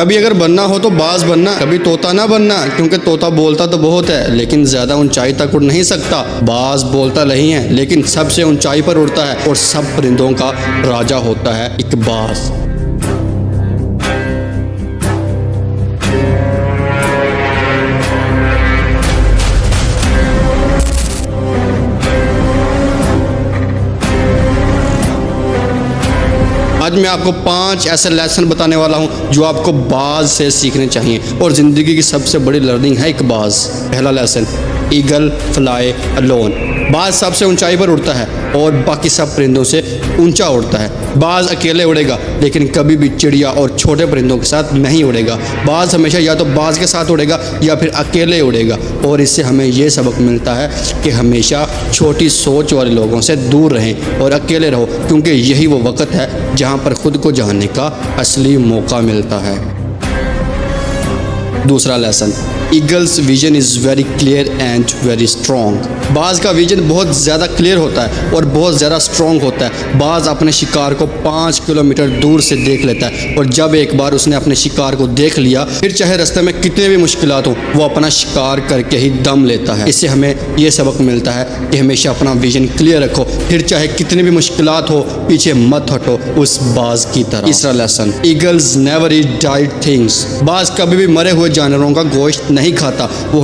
کبھی اگر بننا ہو تو باز بننا، کبھی طوطا نہ بننا، کیونکہ طوطا بولتا تو بہت ہے لیکن زیادہ اونچائی تک اڑ نہیں سکتا۔ باز بولتا نہیں ہے لیکن سب سے اونچائی پر اڑتا ہے، اور سب پرندوں کا راجا ہوتا ہے ایک باز۔ آج میں آپ کو 5 ایسے لیسن بتانے والا ہوں جو آپ کو باز سے سیکھنے چاہیے، اور زندگی کی سب سے بڑی لرننگ ہے ایک باز۔ پہلا لیسن، ایگل فلائی الون۔ باز سب سے اونچائی پر اڑتا ہے اور باقی سب پرندوں سے اونچا اڑتا ہے۔ باز اکیلے اڑے گا لیکن کبھی بھی چڑیا اور چھوٹے پرندوں کے ساتھ نہیں اڑے گا۔ باز ہمیشہ یا تو باز کے ساتھ اڑے گا یا پھر اکیلے اڑے گا، اور اس سے ہمیں یہ سبق ملتا ہے کہ ہمیشہ چھوٹی سوچ والے لوگوں سے دور رہیں اور اکیلے رہو، کیونکہ یہی وہ وقت ہے جہاں پر خود کو جاننے کا اصلی موقع ملتا ہے۔ دوسرا lesson, eagles vision is very clear and very strong. باز کا ویژن بہت زیادہ کلیئر ہوتا ہے اور بہت زیادہ اسٹرانگ ہوتا ہے۔ باز اپنے شکار کو 5 کلومیٹر دور سے دیکھ لیتا ہے، اور جب ایک بار اس نے اپنے شکار کو دیکھ لیا، پھر چاہے راستے میں کتنے بھی مشکلات ہوں، وہ اپنا شکار کر کے ہی دم لیتا ہے۔ اس سے ہمیں یہ سبق ملتا ہے کہ ہمیشہ اپنا ویژن کلیئر رکھو، پھر چاہے کتنی بھی مشکلات ہو پیچھے مت ہٹو اس باز کی طرح۔ تیسرا lesson, eagles never eat died things. باز کبھی بھی مرے ہوئے جانوروں کا گوشت نہیں کھاتا، وہ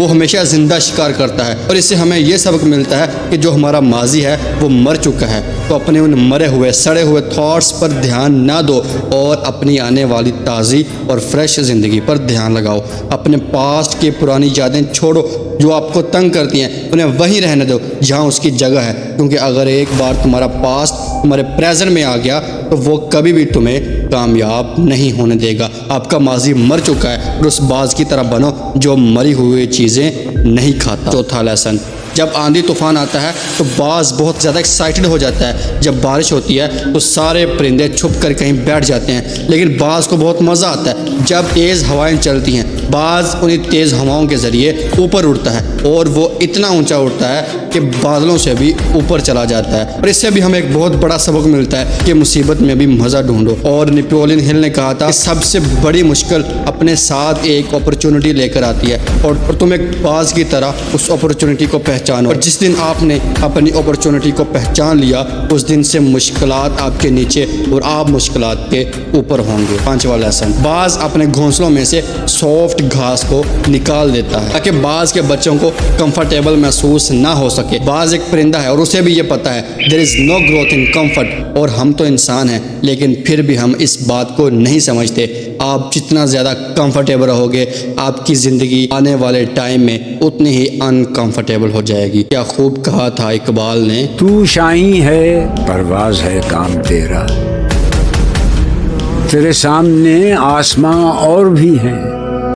ہمیشہ زندہ شکار کرتا ہے، اور اس سے ہمیں یہ سبق ملتا ہے کہ جو ہمارا ماضی ہے وہ مر چکا ہے، تو اپنے ان مرے ہوئے سڑے ہوئے تھاٹس پر دھیان نہ دو اور اپنی آنے والی تازی اور فریش زندگی پر دھیان لگاؤ۔ اپنے پاسٹ کی پرانی یادیں چھوڑو جو آپ کو تنگ کرتی ہیں، انہیں وہیں رہنے دو جہاں اس کی جگہ ہے، کیونکہ اگر ایک بار تمہارا پاسٹ تمہارے پریزنٹ میں آ گیا تو وہ کبھی بھی تمہیں کامیاب نہیں ہونے دے گا۔ آپ کا ماضی مر چکا ہے، اور اس باز کی طرح بنو جو مری ہوئی چیزیں نہیں کھاتا۔ چوتھا لیسن، جب آندھی طوفان آتا ہے تو باز بہت زیادہ ایکسائٹڈ ہو جاتا ہے۔ جب بارش ہوتی ہے تو سارے پرندے چھپ کر کہیں بیٹھ جاتے ہیں، لیکن باز کو بہت مزہ آتا ہے جب تیز ہوائیں چلتی ہیں۔ باز انہیں تیز ہواؤں کے ذریعے اوپر اڑتا ہے، اور وہ اتنا اونچا اڑتا ہے کہ بادلوں سے بھی اوپر چلا جاتا ہے، اور اس سے بھی ہمیں ایک بہت بڑا سبق ملتا ہے کہ مصیبت میں بھی مزہ ڈھونڈو۔ اور نیپولین ہل نے کہا تھا کہ سب سے بڑی مشکل اپنے ساتھ ایک اپرچونٹی لے کر آتی ہے، اور تم ایک باز کی طرح اس اپرچونٹی کو پہچانو، اور جس دن آپ نے اپنی اپرچونٹی کو پہچان لیا اس دن سے مشکلات آپ کے نیچے اور آپ مشکلات کے اوپر ہوں گے۔ پانچواں لیسن، باز اپنے گھونسلوں میں سے سافٹ گھاس کو نکال دیتا ہے تاکہ باز کے بچوں کو کمفرٹیبل محسوس نہ ہو سکے۔ باز ایک پرندہ ہے اور اسے بھی یہ پتا ہے there is no growth in comfort، اور ہم تو انسان ہیں لیکن پھر بھی ہم اس بات کو نہیں سمجھتے۔ آپ جتنا زیادہ کمفرٹیبل رہو گے آپ کی زندگی آنے والے ٹائم میں اتنی ہی انکمفرٹیبل ہو جائے گی۔ کیا خوب کہا تھا اقبال نے، تو شاہیں ہے پرواز ہے کام تیرا، تیرے سامنے آسماں اور بھی ہیں،